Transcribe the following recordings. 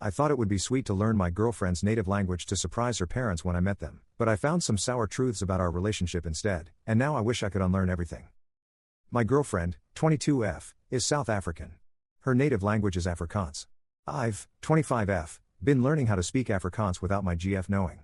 I thought it would be sweet to learn my girlfriend's native language to surprise her parents when I met them, but I found some sour truths about our relationship instead, and now I wish I could unlearn everything. My girlfriend, 22F, is South African. Her native language is Afrikaans. I've, 25F, been learning how to speak Afrikaans without my GF knowing.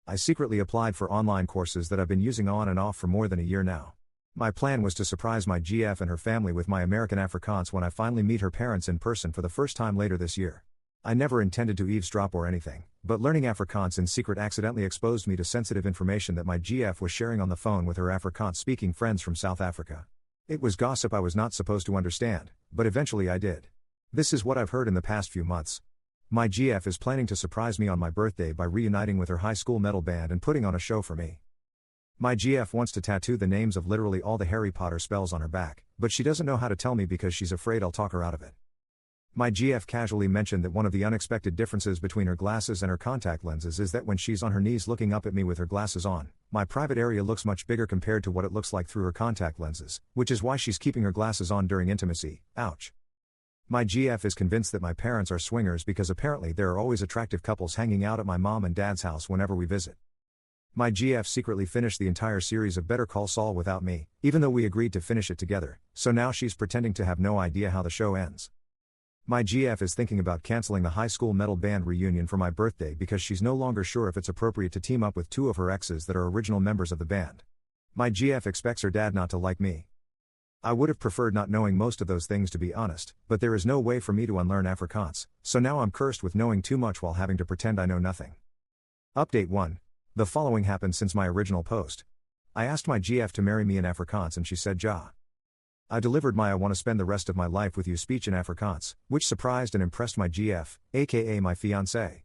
I secretly applied for online courses that I've been using on and off for more than a year now. My plan was to surprise my GF and her family with my American Afrikaans when I finally meet her parents in person for the first time later this year. I never intended to eavesdrop or anything, but learning Afrikaans in secret accidentally exposed me to sensitive information that my GF was sharing on the phone with her Afrikaans-speaking friends from South Africa. It was gossip I was not supposed to understand, but eventually I did. This is what I've heard in the past few months. My GF is planning to surprise me on my birthday by reuniting with her high school metal band and putting on a show for me. My GF wants to tattoo the names of literally all the Harry Potter spells on her back, but she doesn't know how to tell me because she's afraid I'll talk her out of it. My GF casually mentioned that one of the unexpected differences between her glasses and her contact lenses is that when she's on her knees looking up at me with her glasses on, my private area looks much bigger compared to what it looks like through her contact lenses, which is why she's keeping her glasses on during intimacy. Ouch. My GF is convinced that my parents are swingers because apparently there are always attractive couples hanging out at my mom and dad's house whenever we visit. My GF secretly finished the entire series of Better Call Saul without me, even though we agreed to finish it together, so now she's pretending to have no idea how the show ends. My GF is thinking about canceling the high school metal band reunion for my birthday because she's no longer sure if it's appropriate to team up with two of her exes that are original members of the band. My GF expects her dad not to like me. I would have preferred not knowing most of those things to be honest, but there is no way for me to unlearn Afrikaans, so now I'm cursed with knowing too much while having to pretend I know nothing. Update 1. The following happened since my original post. I asked my GF to marry me in Afrikaans and she said ja. I delivered my "I want to spend the rest of my life with you" speech in Afrikaans, which surprised and impressed my GF, aka my fiancé.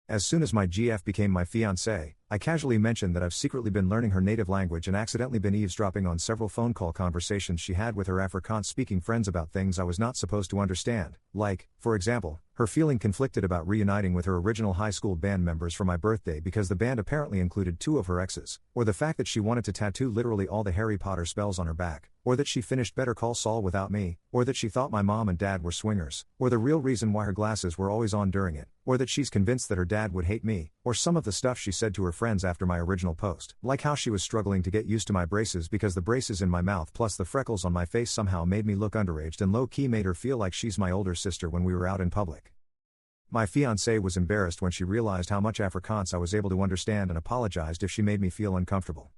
As soon as my GF became my fiancé, I casually mentioned that I've secretly been learning her native language and accidentally been eavesdropping on several phone call conversations she had with her Afrikaans-speaking friends about things I was not supposed to understand, like, for example, her feeling conflicted about reuniting with her original high school band members for my birthday because the band apparently included two of her exes, or the fact that she wanted to tattoo literally all the Harry Potter spells on her back, or that she finished Better Call Saul without me, or that she thought my mom and dad were swingers, or the real reason why her glasses were always on during it, or that she's convinced that her dad would hate me, or some of the stuff she said to her friends after my original post, like how she was struggling to get used to my braces because the braces in my mouth plus the freckles on my face somehow made me look underaged and low-key made her feel like she's my older sister when we were out in public. My fiancée was embarrassed when she realized how much Afrikaans I was able to understand and apologized if she made me feel uncomfortable.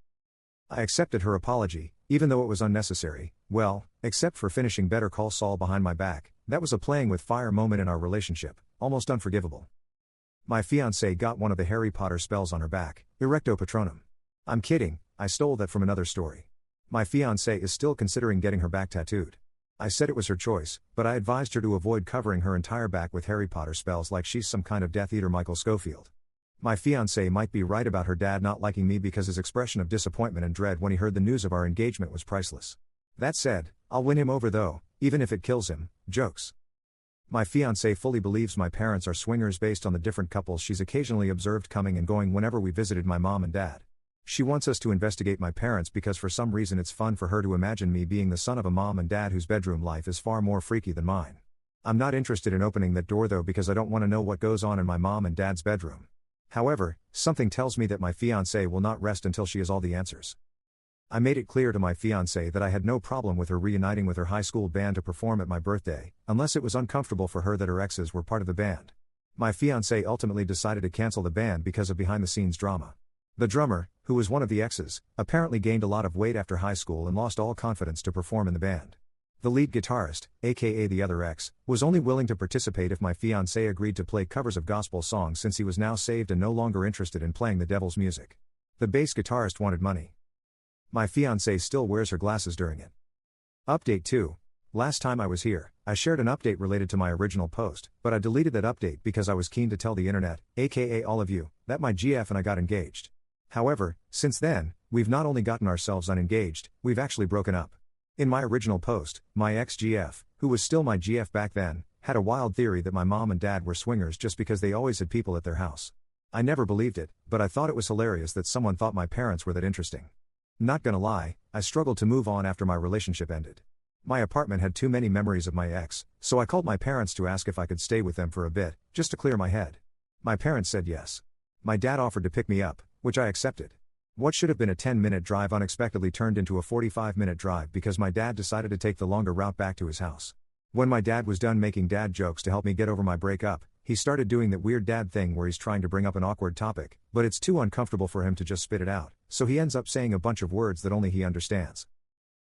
I accepted her apology, even though it was unnecessary, well, except for finishing Better Call Saul behind my back. That was a playing with fire moment in our relationship, almost unforgivable. My fiancée got one of the Harry Potter spells on her back, Erecto Patronum. I'm kidding, I stole that from another story. My fiancée is still considering getting her back tattooed. I said it was her choice, but I advised her to avoid covering her entire back with Harry Potter spells like she's some kind of Death Eater Michael Scofield. My fiancé might be right about her dad not liking me because his expression of disappointment and dread when he heard the news of our engagement was priceless. That said, I'll win him over though, even if it kills him. Jokes. My fiancé fully believes my parents are swingers based on the different couples she's occasionally observed coming and going whenever we visited my mom and dad. She wants us to investigate my parents because for some reason it's fun for her to imagine me being the son of a mom and dad whose bedroom life is far more freaky than mine. I'm not interested in opening that door though because I don't want to know what goes on in my mom and dad's bedroom. However, something tells me that my fiancé will not rest until she has all the answers. I made it clear to my fiancé that I had no problem with her reuniting with her high school band to perform at my birthday, unless it was uncomfortable for her that her exes were part of the band. My fiancé ultimately decided to cancel the band because of behind-the-scenes drama. The drummer, who was one of the exes, apparently gained a lot of weight after high school and lost all confidence to perform in the band. The lead guitarist, aka the other ex, was only willing to participate if my fiancé agreed to play covers of gospel songs since he was now saved and no longer interested in playing the devil's music. The bass guitarist wanted money. My fiancé still wears her glasses during it. Update 2. Last time I was here, I shared an update related to my original post, but I deleted that update because I was keen to tell the internet, aka all of you, that my GF and I got engaged. However, since then, we've not only gotten ourselves unengaged, we've actually broken up. In my original post, my ex-GF, who was still my GF back then, had a wild theory that my mom and dad were swingers just because they always had people at their house. I never believed it, but I thought it was hilarious that someone thought my parents were that interesting. Not gonna lie, I struggled to move on after my relationship ended. My apartment had too many memories of my ex, so I called my parents to ask if I could stay with them for a bit, just to clear my head. My parents said yes. My dad offered to pick me up, which I accepted. What should have been a 10-minute drive unexpectedly turned into a 45-minute drive because my dad decided to take the longer route back to his house. When my dad was done making dad jokes to help me get over my breakup, he started doing that weird dad thing where he's trying to bring up an awkward topic, but it's too uncomfortable for him to just spit it out, so he ends up saying a bunch of words that only he understands.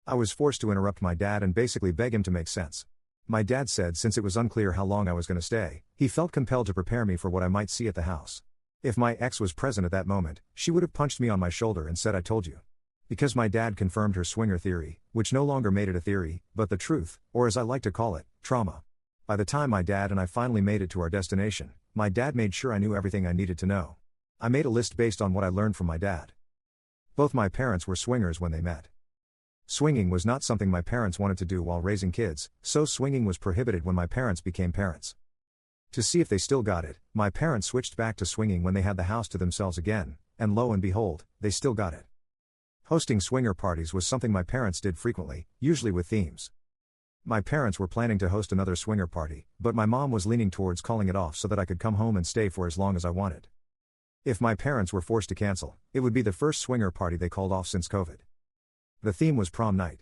I was forced to interrupt my dad and basically beg him to make sense. My dad said since it was unclear how long I was going to stay, he felt compelled to prepare me for what I might see at the house. If my ex was present at that moment, she would have punched me on my shoulder and said I told you. Because my dad confirmed her swinger theory, which no longer made it a theory, but the truth, or as I like to call it, trauma. By the time my dad and I finally made it to our destination, my dad made sure I knew everything I needed to know. I made a list based on what I learned from my dad. Both my parents were swingers when they met. Swinging was not something my parents wanted to do while raising kids, so swinging was prohibited when my parents became parents. To see if they still got it, my parents switched back to swinging when they had the house to themselves again, and lo and behold, they still got it. Hosting swinger parties was something my parents did frequently, usually with themes. My parents were planning to host another swinger party, but my mom was leaning towards calling it off so that I could come home and stay for as long as I wanted. If my parents were forced to cancel, it would be the first swinger party they called off since COVID. The theme was prom night.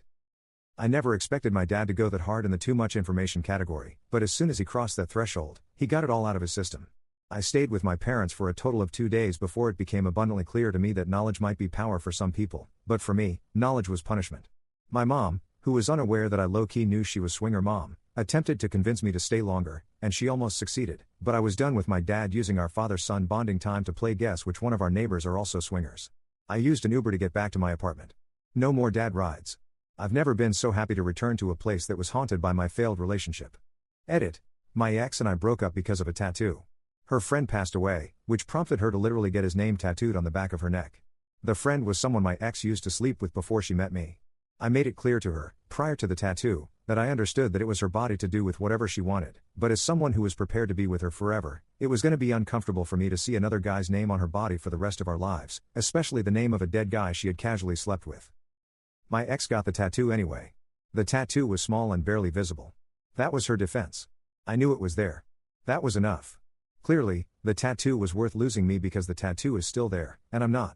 I never expected my dad to go that hard in the too much information category, but as soon as he crossed that threshold, he got it all out of his system. I stayed with my parents for a total of 2 days before it became abundantly clear to me that knowledge might be power for some people, but for me, knowledge was punishment. My mom, who was unaware that I low-key knew she was swinger mom, attempted to convince me to stay longer, and she almost succeeded, but I was done with my dad using our father-son bonding time to play guess which one of our neighbors are also swingers. I used an Uber to get back to my apartment. No more dad rides. I've never been so happy to return to a place that was haunted by my failed relationship. Edit. My ex and I broke up because of a tattoo. Her friend passed away, which prompted her to literally get his name tattooed on the back of her neck. The friend was someone my ex used to sleep with before she met me. I made it clear to her, prior to the tattoo, that I understood that it was her body to do with whatever she wanted, but as someone who was prepared to be with her forever, it was going to be uncomfortable for me to see another guy's name on her body for the rest of our lives, especially the name of a dead guy she had casually slept with. My ex got the tattoo anyway. The tattoo was small and barely visible. That was her defense. I knew it was there. That was enough. Clearly, the tattoo was worth losing me because the tattoo is still there, and I'm not.